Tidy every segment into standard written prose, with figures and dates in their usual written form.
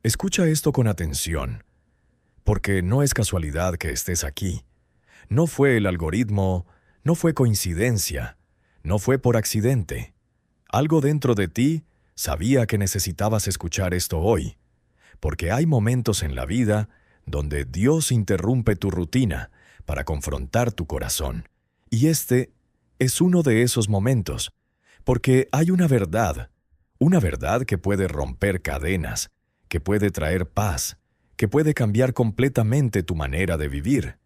Escucha esto con atención, porque no es casualidad que estés aquí. No fue el algoritmo, no fue coincidencia, no fue por accidente. Algo dentro de ti sabía que necesitabas escuchar esto hoy, porque hay momentos en la vida donde Dios interrumpe tu rutina para confrontar tu corazón. Y este es uno de esos momentos, porque hay una verdad que puede romper cadenas, que puede traer paz, que puede cambiar completamente tu manera de vivir.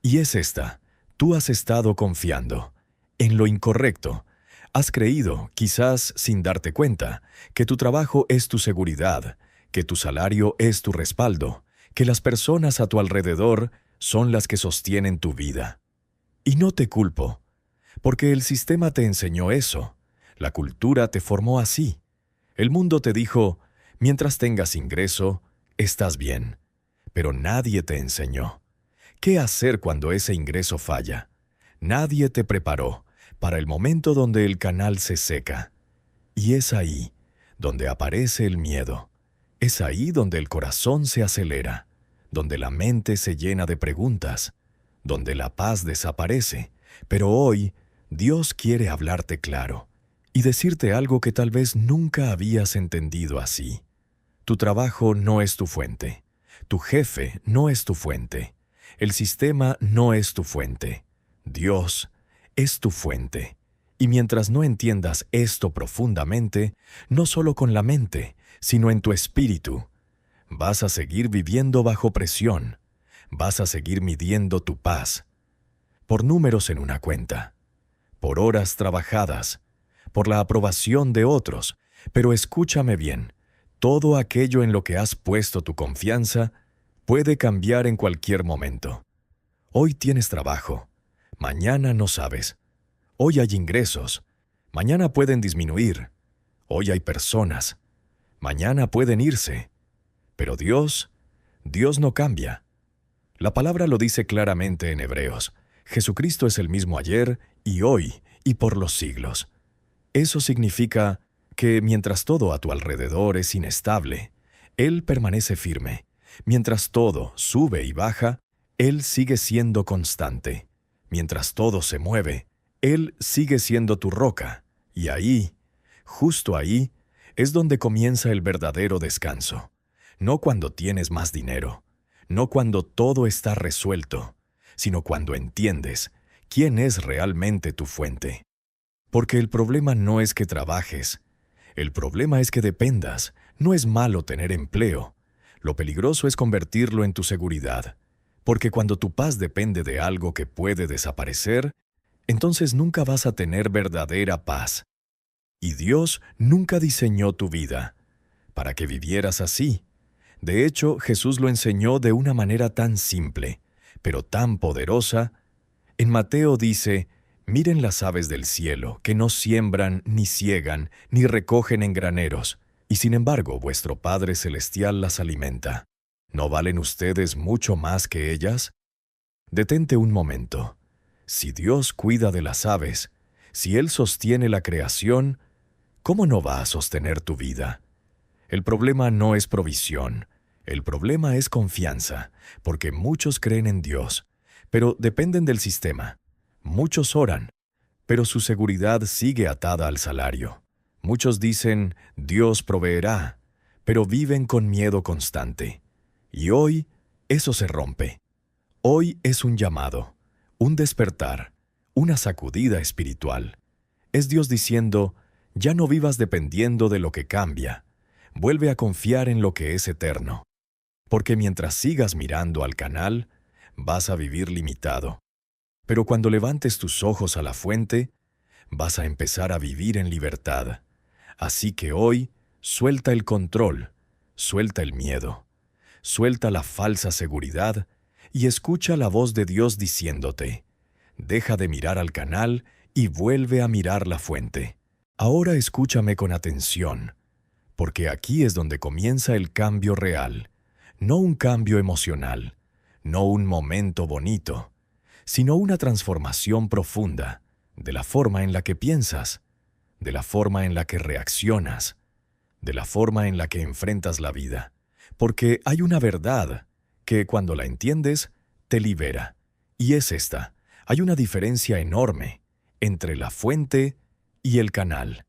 Y es esta: tú has estado confiando en lo incorrecto. Has creído, quizás sin darte cuenta, que tu trabajo es tu seguridad, que tu salario es tu respaldo, que las personas a tu alrededor son las que sostienen tu vida. Y no te culpo, porque el sistema te enseñó eso, la cultura te formó así. El mundo te dijo, mientras tengas ingreso, estás bien, pero nadie te enseñó qué hacer cuando ese ingreso falla. Nadie te preparó para el momento donde el canal se seca. Y es ahí donde aparece el miedo. Es ahí donde el corazón se acelera, donde la mente se llena de preguntas, donde la paz desaparece. Pero hoy, Dios quiere hablarte claro y decirte algo que tal vez nunca habías entendido así. Tu trabajo no es tu fuente. Tu jefe no es tu fuente. El sistema no es tu fuente. Dios es tu fuente. Y mientras no entiendas esto profundamente, no solo con la mente, sino en tu espíritu, vas a seguir viviendo bajo presión. Vas a seguir midiendo tu paz por números en una cuenta, por horas trabajadas, por la aprobación de otros. Pero escúchame bien, todo aquello en lo que has puesto tu confianza puede cambiar en cualquier momento. Hoy tienes trabajo, mañana no sabes. Hoy hay ingresos, mañana pueden disminuir. Hoy hay personas, mañana pueden irse. Pero Dios no cambia. La palabra lo dice claramente en Hebreos. Jesucristo es el mismo ayer y hoy y por los siglos. Eso significa que mientras todo a tu alrededor es inestable, Él permanece firme. Mientras todo sube y baja, Él sigue siendo constante. Mientras todo se mueve, Él sigue siendo tu roca. Y ahí, justo ahí, es donde comienza el verdadero descanso. No cuando tienes más dinero, no cuando todo está resuelto, sino cuando entiendes quién es realmente tu fuente. Porque el problema no es que trabajes, el problema es que dependas. No es malo tener empleo. Lo peligroso es convertirlo en tu seguridad. Porque cuando tu paz depende de algo que puede desaparecer, entonces nunca vas a tener verdadera paz. Y Dios nunca diseñó tu vida para que vivieras así. De hecho, Jesús lo enseñó de una manera tan simple, pero tan poderosa. En Mateo dice: miren las aves del cielo, que no siembran, ni siegan, ni recogen en graneros, y sin embargo vuestro Padre Celestial las alimenta. ¿No valen ustedes mucho más que ellas? Detente un momento. Si Dios cuida de las aves, si Él sostiene la creación, ¿cómo no va a sostener tu vida? El problema no es provisión, el problema es confianza, porque muchos creen en Dios, pero dependen del sistema. Muchos oran, pero su seguridad sigue atada al salario. Muchos dicen, Dios proveerá, pero viven con miedo constante. Y hoy, eso se rompe. Hoy es un llamado, un despertar, una sacudida espiritual. Es Dios diciendo, ya no vivas dependiendo de lo que cambia. Vuelve a confiar en lo que es eterno. Porque mientras sigas mirando al canal, vas a vivir limitado. Pero cuando levantes tus ojos a la fuente, vas a empezar a vivir en libertad. Así que hoy, suelta el control, suelta el miedo, suelta la falsa seguridad y escucha la voz de Dios diciéndote: deja de mirar al canal y vuelve a mirar la fuente. Ahora escúchame con atención, porque aquí es donde comienza el cambio real, no un cambio emocional, no un momento bonito, sino una transformación profunda de la forma en la que piensas, de la forma en la que reaccionas, de la forma en la que enfrentas la vida. Porque hay una verdad que cuando la entiendes, te libera. Y es esta: hay una diferencia enorme entre la fuente y el canal.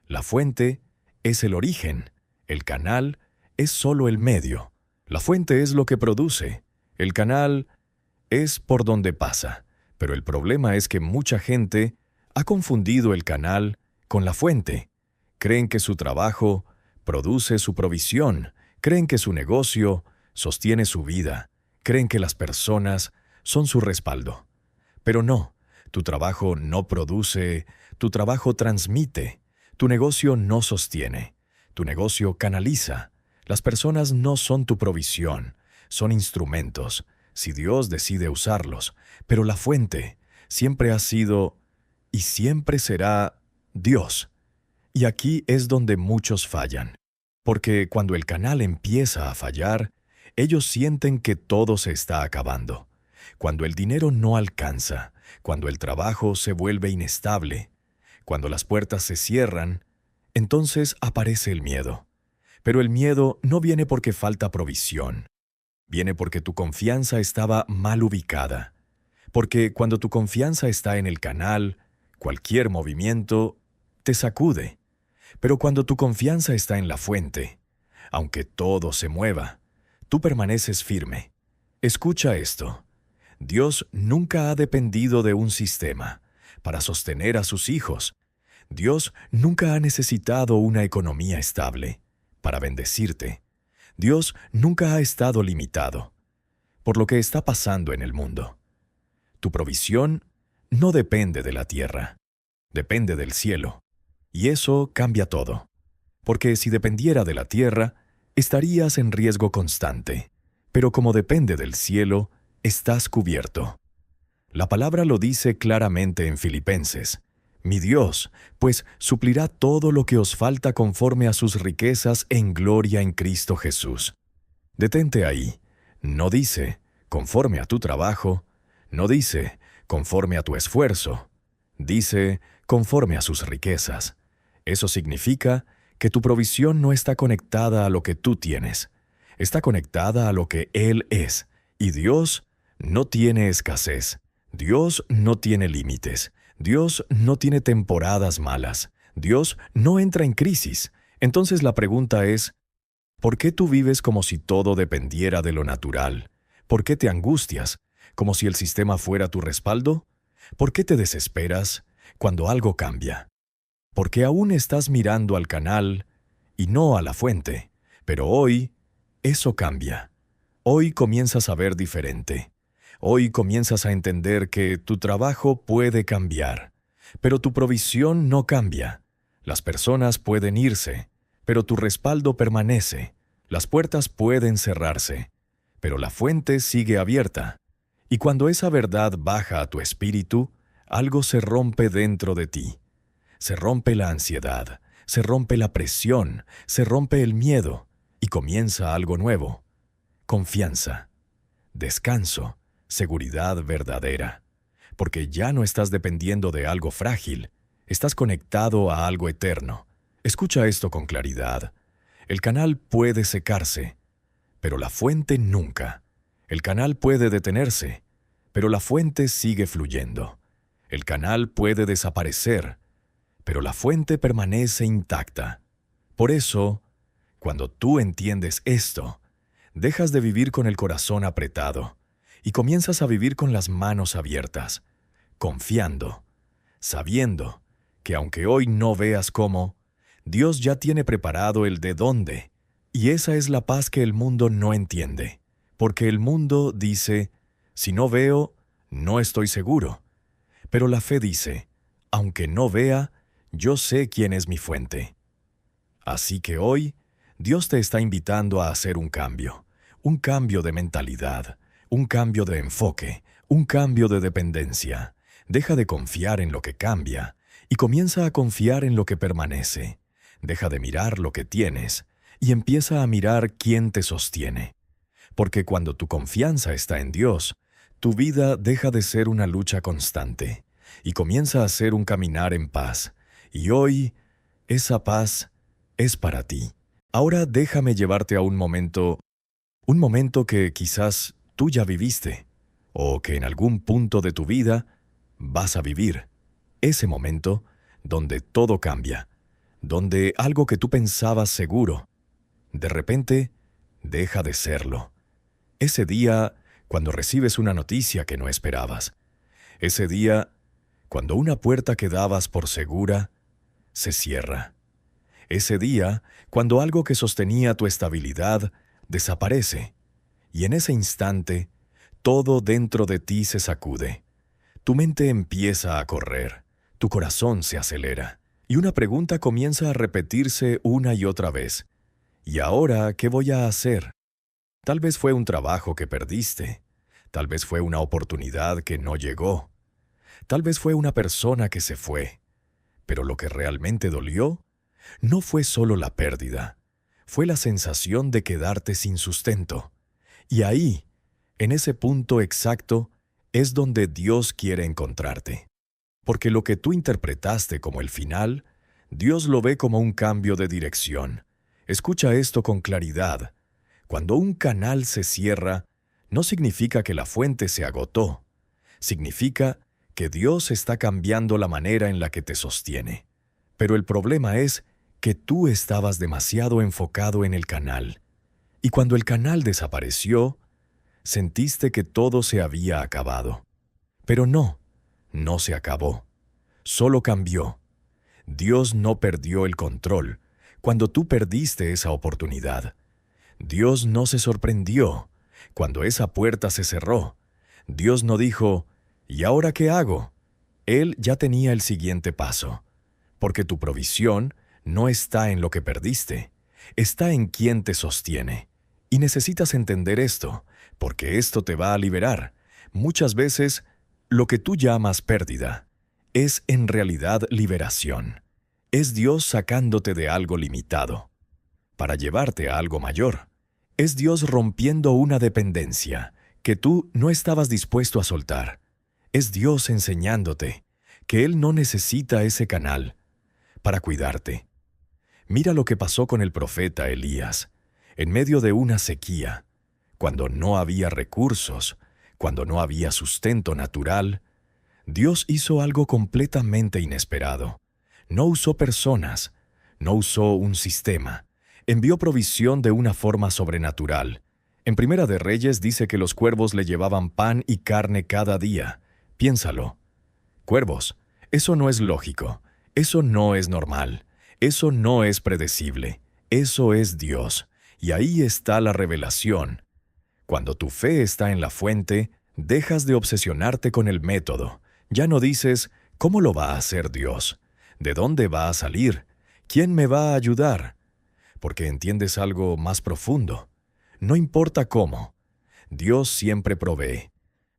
La fuente es el origen, el canal es solo el medio. La fuente es lo que produce, el canal es por donde pasa. Pero el problema es que mucha gente ha confundido el canal con la fuente. Creen que su trabajo produce su provisión, creen que su negocio sostiene su vida, creen que las personas son su respaldo. Pero no, tu trabajo no produce, tu trabajo transmite, tu negocio no sostiene, tu negocio canaliza. Las personas no son tu provisión, son instrumentos, si Dios decide usarlos, pero la fuente siempre ha sido y siempre será Dios. Y aquí es donde muchos fallan, porque cuando el canal empieza a fallar, ellos sienten que todo se está acabando. Cuando el dinero no alcanza, cuando el trabajo se vuelve inestable, cuando las puertas se cierran, entonces aparece el miedo. Pero el miedo no viene porque falta provisión. Viene porque tu confianza estaba mal ubicada. Porque cuando tu confianza está en el canal, cualquier movimiento te sacude. Pero cuando tu confianza está en la fuente, aunque todo se mueva, tú permaneces firme. Escucha esto: Dios nunca ha dependido de un sistema para sostener a sus hijos. Dios nunca ha necesitado una economía estable para bendecirte. Dios nunca ha estado limitado por lo que está pasando en el mundo. Tu provisión no depende de la tierra, depende del cielo. Y eso cambia todo. Porque si dependiera de la tierra, estarías en riesgo constante. Pero como depende del cielo, estás cubierto. La palabra lo dice claramente en Filipenses: mi Dios, pues, suplirá todo lo que os falta conforme a sus riquezas en gloria en Cristo Jesús. Detente ahí. No dice, conforme a tu trabajo. No dice, conforme a tu esfuerzo. Dice, conforme a sus riquezas. Eso significa que tu provisión no está conectada a lo que tú tienes. Está conectada a lo que Él es. Y Dios no tiene escasez. Dios no tiene límites. Dios no tiene temporadas malas. Dios no entra en crisis. Entonces la pregunta es: ¿por qué tú vives como si todo dependiera de lo natural? ¿Por qué te angustias, como si el sistema fuera tu respaldo? ¿Por qué te desesperas cuando algo cambia? Porque aún estás mirando al canal y no a la fuente. Pero hoy, eso cambia. Hoy comienzas a ver diferente. Hoy comienzas a entender que tu trabajo puede cambiar, pero tu provisión no cambia. Las personas pueden irse, pero tu respaldo permanece. Las puertas pueden cerrarse, pero la fuente sigue abierta. Y cuando esa verdad baja a tu espíritu, algo se rompe dentro de ti. Se rompe la ansiedad, se rompe la presión, se rompe el miedo, y comienza algo nuevo: confianza, descanso, seguridad verdadera. Porque ya no estás dependiendo de algo frágil, estás conectado a algo eterno. Escucha esto con claridad. El canal puede secarse, pero la fuente nunca. El canal puede detenerse, pero la fuente sigue fluyendo. El canal puede desaparecer, pero la fuente permanece intacta. Por eso, cuando tú entiendes esto, dejas de vivir con el corazón apretado y comienzas a vivir con las manos abiertas, confiando, sabiendo que aunque hoy no veas cómo, Dios ya tiene preparado el de dónde. Y esa es la paz que el mundo no entiende. Porque el mundo dice: si no veo, no estoy seguro. Pero la fe dice: aunque no vea, yo sé quién es mi fuente. Así que hoy, Dios te está invitando a hacer un cambio de mentalidad, un cambio de enfoque, un cambio de dependencia. Deja de confiar en lo que cambia y comienza a confiar en lo que permanece. Deja de mirar lo que tienes y empieza a mirar quién te sostiene. Porque cuando tu confianza está en Dios, tu vida deja de ser una lucha constante y comienza a ser un caminar en paz. Y hoy, esa paz es para ti, Ahora déjame llevarte a un momento que quizás tú ya viviste, o que en algún punto de tu vida vas a vivir. Ese momento donde todo cambia, donde algo que tú pensabas seguro, de repente deja de serlo. Ese día cuando recibes una noticia que no esperabas. Ese día cuando una puerta que dabas por segura se cierra. Ese día cuando algo que sostenía tu estabilidad desaparece. Y en ese instante, todo dentro de ti se sacude. Tu mente empieza a correr, tu corazón se acelera, y una pregunta comienza a repetirse una y otra vez. ¿Y ahora qué voy a hacer? Tal vez fue un trabajo que perdiste, tal vez fue una oportunidad que no llegó, tal vez fue una persona que se fue, pero lo que realmente dolió no fue solo la pérdida, fue la sensación de quedarte sin sustento. Y ahí, en ese punto exacto, es donde Dios quiere encontrarte. Porque lo que tú interpretaste como el final, Dios lo ve como un cambio de dirección. Escucha esto con claridad. Cuando un canal se cierra, no significa que la fuente se agotó. Significa que Dios está cambiando la manera en la que te sostiene. Pero el problema es que tú estabas demasiado enfocado en el canal. Y cuando el canal desapareció, sentiste que todo se había acabado. Pero no, no se acabó. Solo cambió. Dios no perdió el control cuando tú perdiste esa oportunidad. Dios no se sorprendió cuando esa puerta se cerró. Dios no dijo, ¿y ahora qué hago? Él ya tenía el siguiente paso. Porque tu provisión no está en lo que perdiste, está en quien te sostiene. Y necesitas entender esto, porque esto te va a liberar. Muchas veces, lo que tú llamas pérdida es en realidad liberación. Es Dios sacándote de algo limitado para llevarte a algo mayor. Es Dios rompiendo una dependencia que tú no estabas dispuesto a soltar. Es Dios enseñándote que Él no necesita ese canal para cuidarte. Mira lo que pasó con el profeta Elías, en medio de una sequía, cuando no había recursos, cuando no había sustento natural. Dios hizo algo completamente inesperado. No usó personas, no usó un sistema. Envió provisión de una forma sobrenatural. En Primera de Reyes dice que los cuervos le llevaban pan y carne cada día. Piénsalo. Cuervos, eso no es lógico, eso no es normal, eso no es predecible, eso es Dios. Y ahí está la revelación. Cuando tu fe está en la fuente, dejas de obsesionarte con el método. Ya no dices, ¿cómo lo va a hacer Dios? ¿De dónde va a salir? ¿Quién me va a ayudar? Porque entiendes algo más profundo. No importa cómo, Dios siempre provee.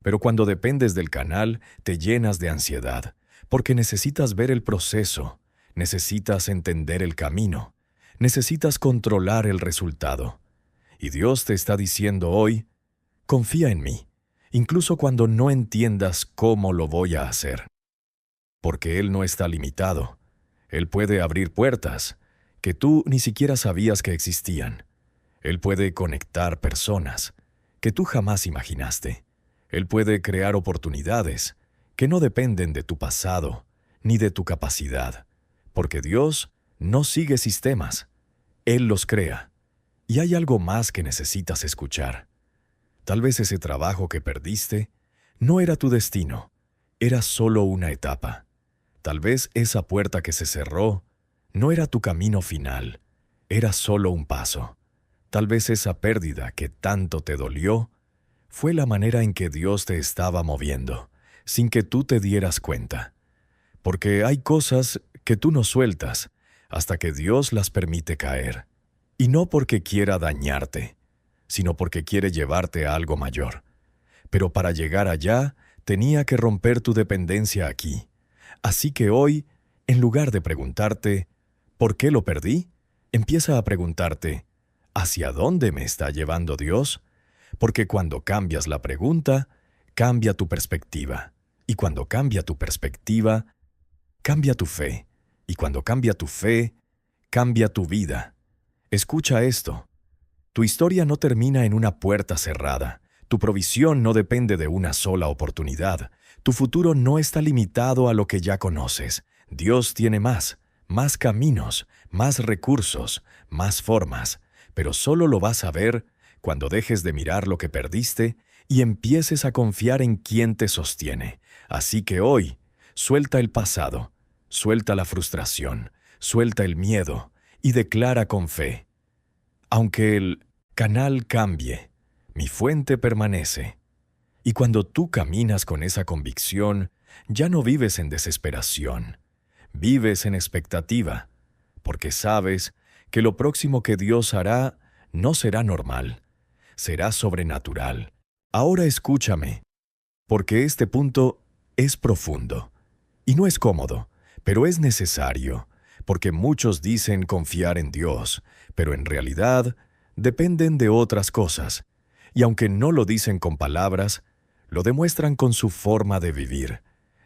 Pero cuando dependes del canal, te llenas de ansiedad, porque necesitas ver el proceso, necesitas entender el camino, necesitas controlar el resultado. Y Dios te está diciendo hoy, confía en mí, incluso cuando no entiendas cómo lo voy a hacer. Porque Él no está limitado. Él puede abrir puertas que tú ni siquiera sabías que existían. Él puede conectar personas que tú jamás imaginaste. Él puede crear oportunidades que no dependen de tu pasado ni de tu capacidad, porque Dios no sigue sistemas. Él los crea. Y hay algo más que necesitas escuchar. Tal vez ese trabajo que perdiste no era tu destino, era solo una etapa. Tal vez esa puerta que se cerró no era tu camino final, era solo un paso. Tal vez esa pérdida que tanto te dolió fue la manera en que Dios te estaba moviendo, sin que tú te dieras cuenta. Porque hay cosas que tú no sueltas hasta que Dios las permite caer. Y no porque quiera dañarte, sino porque quiere llevarte a algo mayor. Pero para llegar allá, tenía que romper tu dependencia aquí. Así que hoy, en lugar de preguntarte, ¿por qué lo perdí?, empieza a preguntarte, ¿hacia dónde me está llevando Dios? Porque cuando cambias la pregunta, cambia tu perspectiva. Y cuando cambia tu perspectiva, cambia tu fe. Y cuando cambia tu fe, cambia tu vida. Escucha esto. Tu historia no termina en una puerta cerrada. Tu provisión no depende de una sola oportunidad. Tu futuro no está limitado a lo que ya conoces. Dios tiene más caminos, más recursos, más formas, pero solo lo vas a ver cuando dejes de mirar lo que perdiste y empieces a confiar en quien te sostiene. Así que hoy, suelta el pasado, suelta la frustración, suelta el miedo y declara con fe: aunque el canal cambie, mi fuente permanece. Y cuando tú caminas con esa convicción, ya no vives en desesperación, vives en expectativa, porque sabes que lo próximo que Dios hará no será normal, será sobrenatural. Ahora escúchame, porque este punto es profundo y no es cómodo, pero es necesario, porque muchos dicen confiar en Dios, pero en realidad dependen de otras cosas, y aunque no lo dicen con palabras, lo demuestran con su forma de vivir.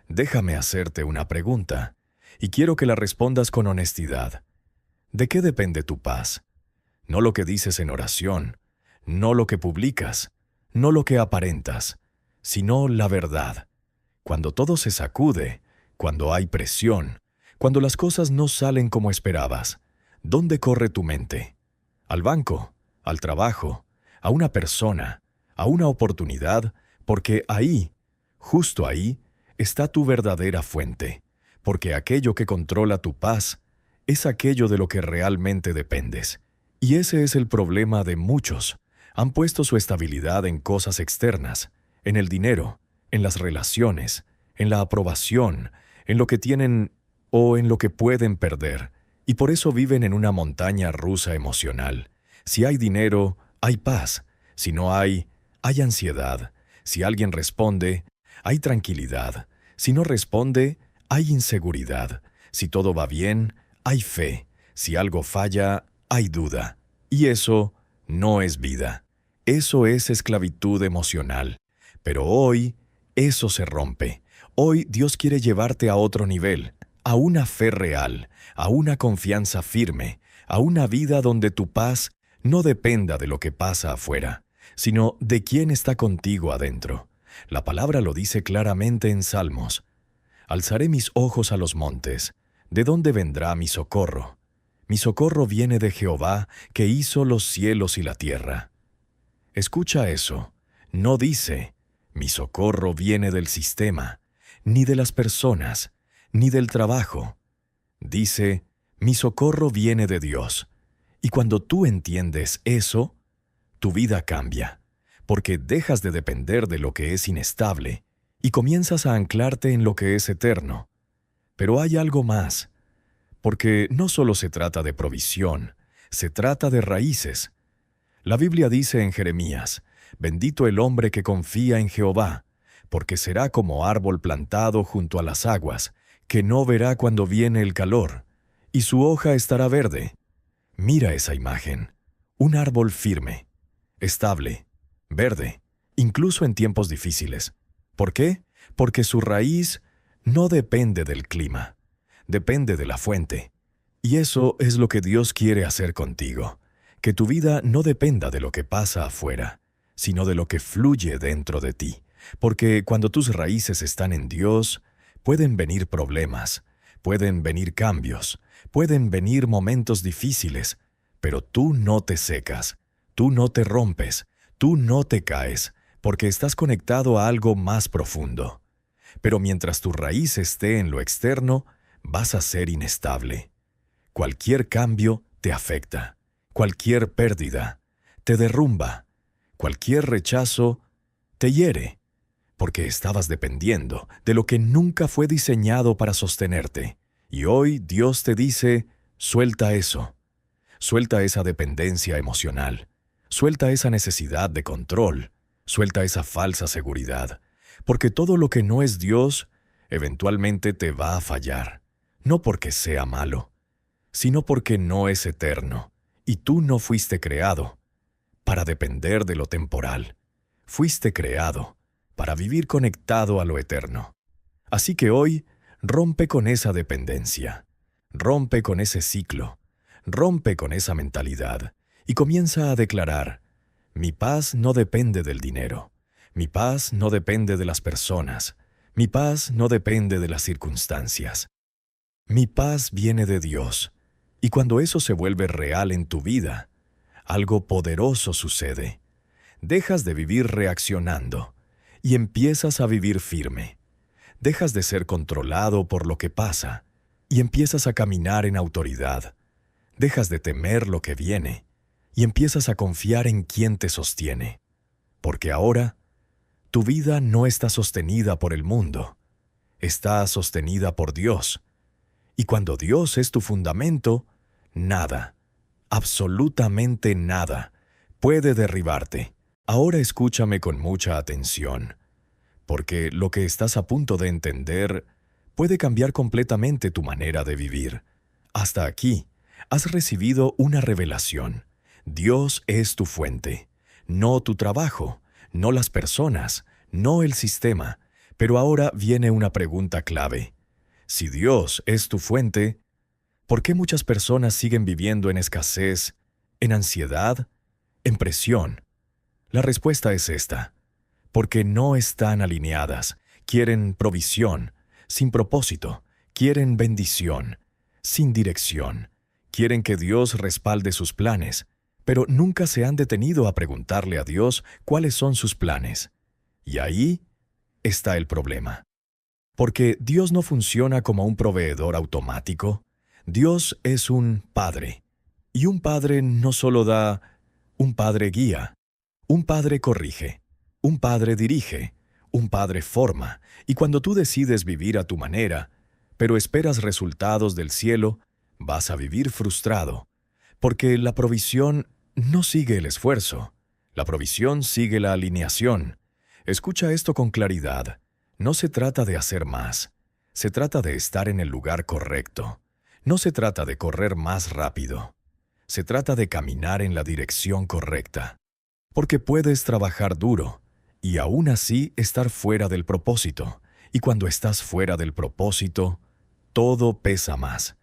Déjame hacerte una pregunta, y quiero que la respondas con honestidad. ¿De qué depende tu paz? No lo que dices en oración, no lo que publicas, no lo que aparentas, sino la verdad. Cuando todo se sacude, cuando hay presión, cuando las cosas no salen como esperabas, ¿dónde corre tu mente? ¿Al banco? ¿Al trabajo? ¿A una persona? ¿A una oportunidad? Porque ahí, justo ahí, está tu verdadera fuente, porque aquello que controla tu paz es aquello de lo que realmente dependes. Y ese es el problema de muchos. Han puesto su estabilidad en cosas externas, en el dinero, en las relaciones, en la aprobación, en lo que tienen o en lo que pueden perder, y por eso viven en una montaña rusa emocional. Si hay dinero, hay paz. Si no hay, hay ansiedad. Si alguien responde, hay tranquilidad. Si no responde, hay inseguridad. Si todo va bien, hay fe. Si algo falla, hay duda. Y eso no es vida. Eso es esclavitud emocional. Pero hoy, eso se rompe. Hoy Dios quiere llevarte a otro nivel, a una fe real, a una confianza firme, a una vida donde tu paz no dependa de lo que pasa afuera, sino de quién está contigo adentro. La palabra lo dice claramente en Salmos. Alzaré mis ojos a los montes. ¿De dónde vendrá mi socorro? Mi socorro viene de Jehová, que hizo los cielos y la tierra. Escucha eso. No dice, mi socorro viene del sistema, ni de las personas, ni del trabajo. Dice, mi socorro viene de Dios. Y cuando tú entiendes eso, tu vida cambia, porque dejas de depender de lo que es inestable y comienzas a anclarte en lo que es eterno. Pero hay algo más, porque no solo se trata de provisión, se trata de raíces. La Biblia dice en Jeremías, bendito el hombre que confía en Jehová, porque será como árbol plantado junto a las aguas, que no verá cuando viene el calor, y su hoja estará verde. Mira esa imagen, un árbol firme, estable, verde, incluso en tiempos difíciles. ¿Por qué? Porque su raíz no depende del clima, depende de la fuente. Y eso es lo que Dios quiere hacer contigo, que tu vida no dependa de lo que pasa afuera, sino de lo que fluye dentro de ti. Porque cuando tus raíces están en Dios, pueden venir problemas, pueden venir cambios, pueden venir momentos difíciles, pero tú no te secas, tú no te rompes, tú no te caes, porque estás conectado a algo más profundo. Pero mientras tu raíz esté en lo externo, vas a ser inestable. Cualquier cambio te afecta, cualquier pérdida te derrumba, cualquier rechazo te hiere, porque estabas dependiendo de lo que nunca fue diseñado para sostenerte. Y hoy Dios te dice, suelta eso. Suelta esa dependencia emocional. Suelta esa necesidad de control. Suelta esa falsa seguridad. Porque todo lo que no es Dios, eventualmente te va a fallar. No porque sea malo, sino porque no es eterno. Y tú no fuiste creado para depender de lo temporal. Fuiste creado para vivir conectado a lo eterno. Así que hoy, rompe con esa dependencia. Rompe con ese ciclo. Rompe con esa mentalidad y comienza a declarar: mi paz no depende del dinero, mi paz no depende de las personas, mi paz no depende de las circunstancias. Mi paz viene de Dios, y cuando eso se vuelve real en tu vida, algo poderoso sucede. Dejas de vivir reaccionando y empiezas a vivir firme. Dejas de ser controlado por lo que pasa y empiezas a caminar en autoridad. Dejas de temer lo que viene y empiezas a confiar en quien te sostiene. Porque ahora, tu vida no está sostenida por el mundo, está sostenida por Dios. Y cuando Dios es tu fundamento, nada, absolutamente nada, puede derribarte. Ahora escúchame con mucha atención, porque lo que estás a punto de entender puede cambiar completamente tu manera de vivir. Hasta aquí, has recibido una revelación. Dios es tu fuente, no tu trabajo, no las personas, no el sistema. Pero ahora viene una pregunta clave. Si Dios es tu fuente, ¿por qué muchas personas siguen viviendo en escasez, en ansiedad, en presión? La respuesta es esta: porque no están alineadas, quieren provisión, sin propósito, quieren bendición, sin dirección, quieren que Dios respalde sus planes, pero nunca se han detenido a preguntarle a Dios cuáles son sus planes. Y ahí está el problema. Porque Dios no funciona como un proveedor automático. Dios es un Padre. Y un Padre no solo da, un Padre guía, un Padre corrige, un Padre dirige, un Padre forma. Y cuando tú decides vivir a tu manera, pero esperas resultados del cielo, vas a vivir frustrado. Porque la provisión no sigue el esfuerzo. La provisión sigue la alineación. Escucha esto con claridad. No se trata de hacer más. Se trata de estar en el lugar correcto. No se trata de correr más rápido. Se trata de caminar en la dirección correcta. Porque puedes trabajar duro y aún así estar fuera del propósito. Y cuando estás fuera del propósito, todo pesa más.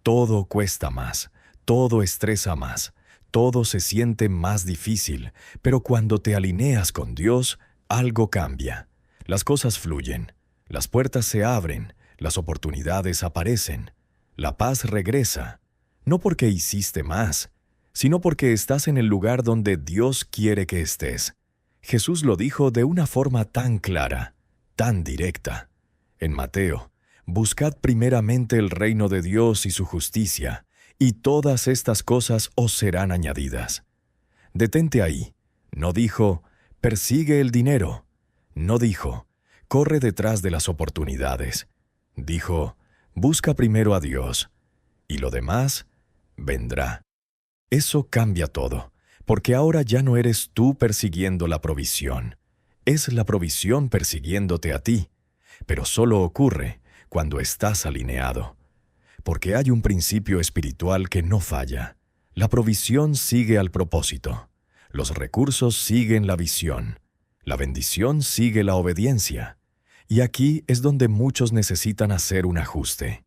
Todo cuesta más. Todo estresa más. Todo se siente más difícil. Pero cuando te alineas con Dios, algo cambia. Las cosas fluyen, las puertas se abren, las oportunidades aparecen, la paz regresa, no porque hiciste más, sino porque estás en el lugar donde Dios quiere que estés. Jesús lo dijo de una forma tan clara, tan directa. En Mateo: buscad primeramente el reino de Dios y su justicia, y todas estas cosas os serán añadidas. Detente ahí. No dijo: persigue el dinero. No dijo: corre detrás de las oportunidades. Dijo: busca primero a Dios, y lo demás vendrá. Eso cambia todo, porque ahora ya no eres tú persiguiendo la provisión. Es la provisión persiguiéndote a ti, pero solo ocurre cuando estás alineado. Porque hay un principio espiritual que no falla. La provisión sigue al propósito. Los recursos siguen la visión. La bendición sigue la obediencia. Y aquí es donde muchos necesitan hacer un ajuste.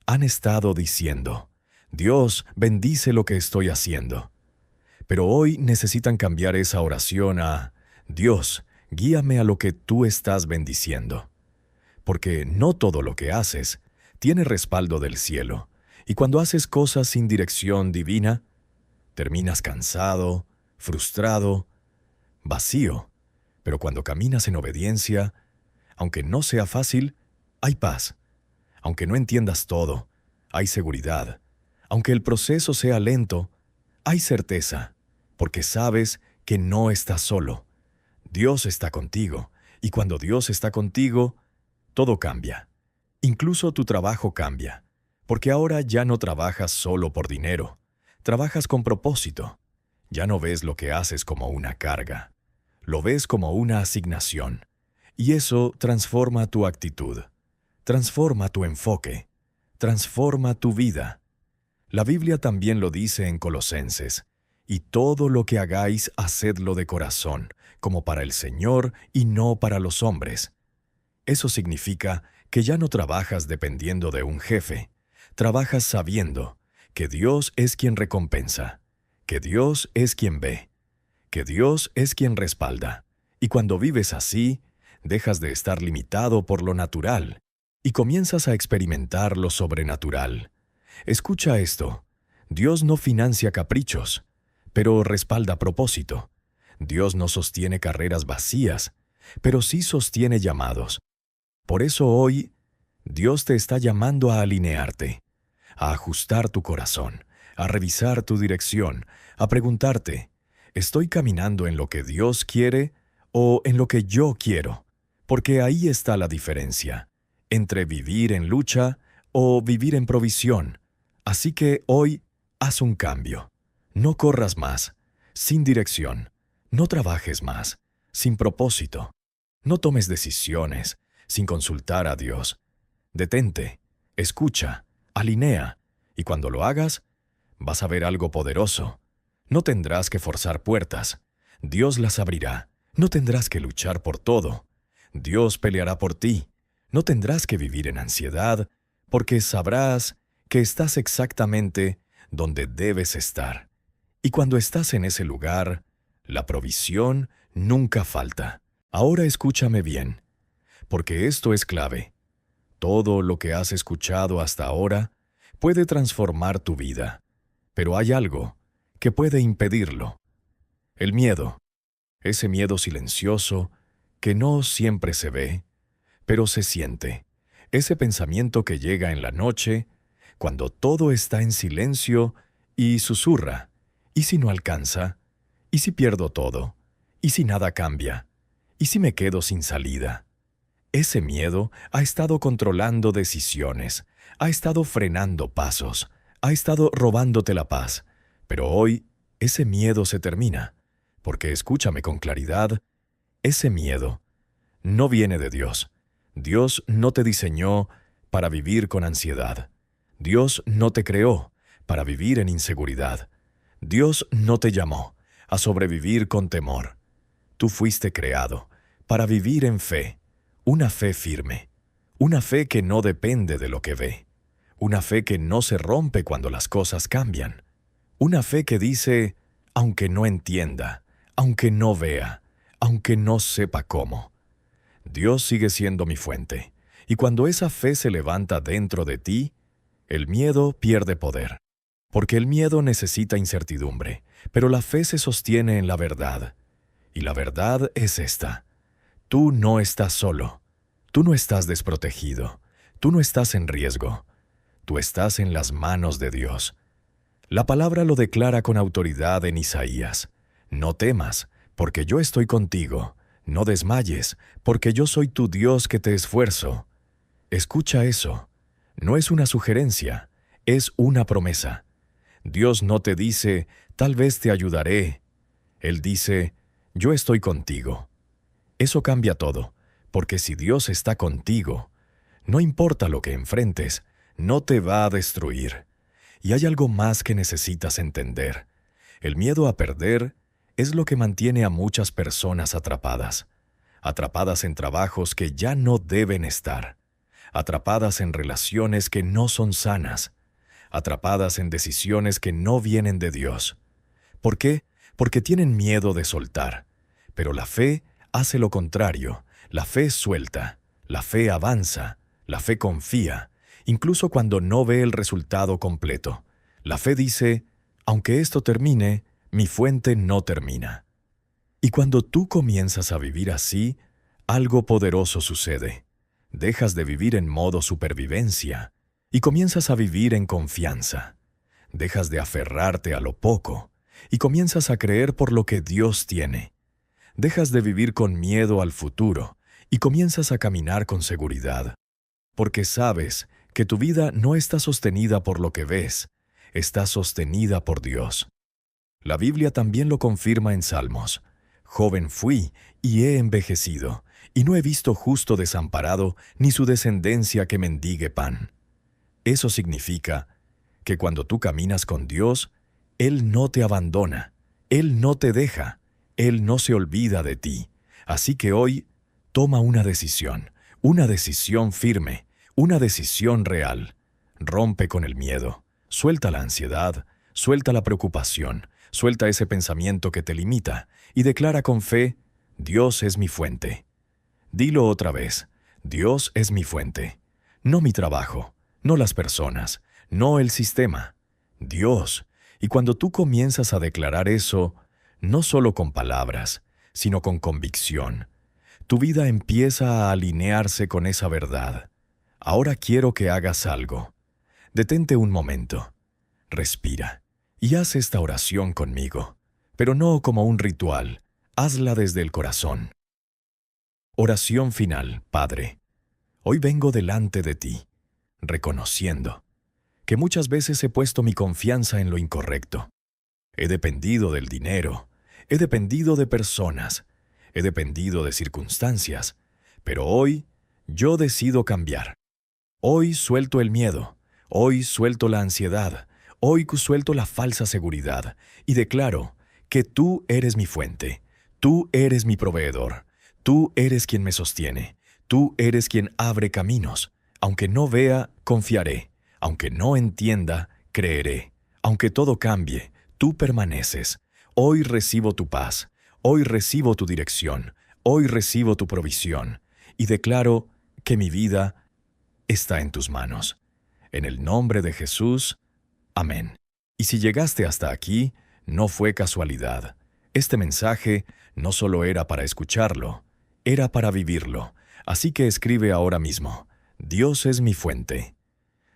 Han estado diciendo: Dios, bendice lo que estoy haciendo. Pero hoy necesitan cambiar esa oración a: Dios, guíame a lo que tú estás bendiciendo. Porque no todo lo que haces tiene respaldo del cielo. Y cuando haces cosas sin dirección divina, terminas cansado, frustrado, vacío. Pero cuando caminas en obediencia, aunque no sea fácil, hay paz. Aunque no entiendas todo, hay seguridad. Aunque el proceso sea lento, hay certeza, porque sabes que no estás solo. Dios está contigo, y cuando Dios está contigo, todo cambia. Incluso tu trabajo cambia, porque ahora ya no trabajas solo por dinero, trabajas con propósito. Ya no ves lo que haces como una carga. Lo ves como una asignación, y eso transforma tu actitud, transforma tu enfoque, transforma tu vida. La Biblia también lo dice en Colosenses: y todo lo que hagáis, hacedlo de corazón, como para el Señor y no para los hombres. Eso significa que ya no trabajas dependiendo de un jefe, trabajas sabiendo que Dios es quien recompensa, que Dios es quien ve, que Dios es quien respalda. Y cuando vives así, dejas de estar limitado por lo natural y comienzas a experimentar lo sobrenatural. Escucha esto: Dios no financia caprichos, pero respalda propósito. Dios no sostiene carreras vacías, pero sí sostiene llamados. Por eso hoy, Dios te está llamando a alinearte, a ajustar tu corazón, a revisar tu dirección, a preguntarte: ¿estoy caminando en lo que Dios quiere o en lo que yo quiero? Porque ahí está la diferencia, entre vivir en lucha o vivir en provisión. Así que hoy, haz un cambio. No corras más, sin dirección. No trabajes más, sin propósito. No tomes decisiones, sin consultar a Dios. Detente, escucha, alinea, y cuando lo hagas, vas a ver algo poderoso. No tendrás que forzar puertas. Dios las abrirá. No tendrás que luchar por todo. Dios peleará por ti. No tendrás que vivir en ansiedad, porque sabrás que estás exactamente donde debes estar. Y cuando estás en ese lugar, la provisión nunca falta. Ahora escúchame bien, porque esto es clave. Todo lo que has escuchado hasta ahora puede transformar tu vida, pero hay algo que puede impedirlo. El miedo, ese miedo silencioso que no siempre se ve, pero se siente. Ese pensamiento que llega en la noche, cuando todo está en silencio y susurra: ¿y si no alcanza? ¿Y si pierdo todo? ¿Y si nada cambia? ¿Y si me quedo sin salida? Ese miedo ha estado controlando decisiones, ha estado frenando pasos, ha estado robándote la paz. Pero hoy, ese miedo se termina, porque escúchame con claridad, ese miedo no viene de Dios. Dios no te diseñó para vivir con ansiedad. Dios no te creó para vivir en inseguridad. Dios no te llamó a sobrevivir con temor. Tú fuiste creado para vivir en fe, una fe firme, una fe que no depende de lo que ve, una fe que no se rompe cuando las cosas cambian, una fe que dice: aunque no entienda, aunque no vea, aunque no sepa cómo, Dios sigue siendo mi fuente. Y cuando esa fe se levanta dentro de ti, el miedo pierde poder. Porque el miedo necesita incertidumbre, pero la fe se sostiene en la verdad. Y la verdad es esta: tú no estás solo, tú no estás desprotegido, tú no estás en riesgo, tú estás en las manos de Dios. La palabra lo declara con autoridad en Isaías: no temas, porque yo estoy contigo, no desmayes, porque yo soy tu Dios que te esfuerzo. Escucha eso, no es una sugerencia, es una promesa. Dios no te dice: tal vez te ayudaré. Él dice: yo estoy contigo. Eso cambia todo, porque si Dios está contigo, no importa lo que enfrentes, no te va a destruir. Y hay algo más que necesitas entender. El miedo a perder es lo que mantiene a muchas personas atrapadas. Atrapadas en trabajos que ya no deben estar. Atrapadas en relaciones que no son sanas. Atrapadas en decisiones que no vienen de Dios. ¿Por qué? Porque tienen miedo de soltar. Pero la fe hace lo contrario. La fe suelta, la fe avanza, la fe confía, incluso cuando no ve el resultado completo. La fe dice: aunque esto termine, mi fuente no termina. Y cuando tú comienzas a vivir así, algo poderoso sucede. Dejas de vivir en modo supervivencia y comienzas a vivir en confianza. Dejas de aferrarte a lo poco y comienzas a creer por lo que Dios tiene. Dejas de vivir con miedo al futuro y comienzas a caminar con seguridad, porque sabes que tu vida no está sostenida por lo que ves, está sostenida por Dios. La Biblia también lo confirma en Salmos: joven fui y he envejecido, y no he visto justo desamparado, ni su descendencia que mendigue pan. Eso significa que cuando tú caminas con Dios, Él no te abandona, Él no te deja, Él no se olvida de ti. Así que hoy, toma una decisión firme, una decisión real. Rompe con el miedo, Suelta la ansiedad, suelta la preocupación, suelta ese pensamiento que te limita y declara con fe: Dios es mi fuente. Dilo otra vez: Dios es mi fuente. No mi trabajo, no las personas, no el sistema. Dios. Y cuando tú comienzas a declarar eso, no solo con palabras, sino con convicción, tu vida empieza a alinearse con esa verdad. Ahora quiero que hagas algo. Detente un momento. Respira y haz esta oración conmigo, pero no como un ritual. Hazla desde el corazón. Oración final, Padre. Hoy vengo delante de ti, reconociendo que muchas veces he puesto mi confianza en lo incorrecto. He dependido del dinero, he dependido de personas, he dependido de circunstancias, pero hoy yo decido cambiar. Hoy suelto el miedo, hoy suelto la ansiedad, hoy suelto la falsa seguridad y declaro que tú eres mi fuente, tú eres mi proveedor, tú eres quien me sostiene, tú eres quien abre caminos. Aunque no vea, confiaré. Aunque no entienda, creeré. Aunque todo cambie, tú permaneces. Hoy recibo tu paz, hoy recibo tu dirección, hoy recibo tu provisión, y declaro que mi vida está en tus manos. En el nombre de Jesús, amén. Y si llegaste hasta aquí, no fue casualidad. Este mensaje no solo era para escucharlo, era para vivirlo. Así que escribe ahora mismo: Dios es mi fuente.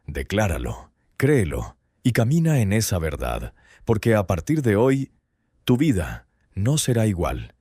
Decláralo, créelo y camina en esa verdad, porque a partir de hoy, tu vida no será igual.